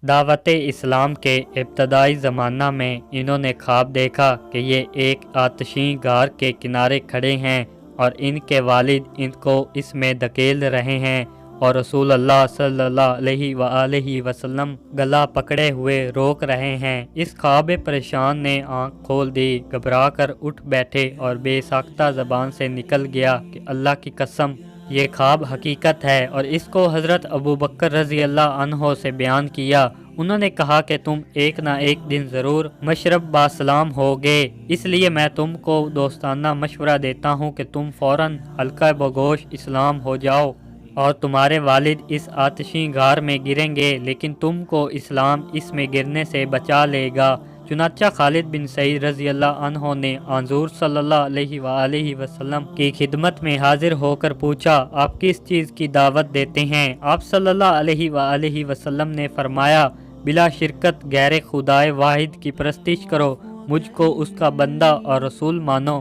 دعوت اسلام کے ابتدائی زمانہ میں انہوں نے خواب دیکھا کہ یہ ایک آتشین غار کے کنارے کھڑے ہیں اور ان کے والد ان کو اس میں دھکیل رہے ہیں اور رسول اللہ صلی اللہ علیہ وآلہ وسلم گلا پکڑے ہوئے روک رہے ہیں۔ اس خواب پریشان نے آنکھ کھول دی، گھبرا کر اٹھ بیٹھے اور بے ساختہ زبان سے نکل گیا کہ اللہ کی قسم یہ خواب حقیقت ہے، اور اس کو حضرت ابوبکر رضی اللہ عنہ سے بیان کیا۔ انہوں نے کہا کہ تم ایک نہ ایک دن ضرور مشرب باسلام ہوگے، اس لیے میں تم کو دوستانہ مشورہ دیتا ہوں کہ تم فوراً حلقہ بگوش اسلام ہو جاؤ، اور تمہارے والد اس آتشین غار میں گریں گے لیکن تم کو اسلام اس میں گرنے سے بچا لے گا۔ چنانچہ خالد بن سعید رضی اللہ عنہ نے حضور صلی اللہ علیہ وآلہ وسلم کی خدمت میں حاضر ہو کر پوچھا، آپ کس چیز کی دعوت دیتے ہیں؟ آپ صلی اللہ علیہ وآلہ وسلم نے فرمایا، بلا شرکت غیر خدائے واحد کی پرستش کرو، مجھ کو اس کا بندہ اور رسول مانو،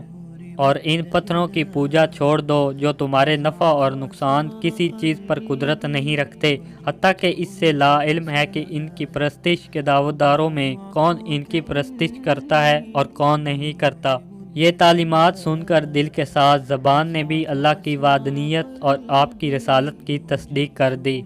اور ان پتھروں کی پوجا چھوڑ دو جو تمہارے نفع اور نقصان کسی چیز پر قدرت نہیں رکھتے، حتیٰ کہ اس سے لا علم ہے کہ ان کی پرستش کے دعوتداروں میں کون ان کی پرستش کرتا ہے اور کون نہیں کرتا۔ یہ تعلیمات سن کر دل کے ساتھ زبان نے بھی اللہ کی وحدانیت اور آپ کی رسالت کی تصدیق کر دی۔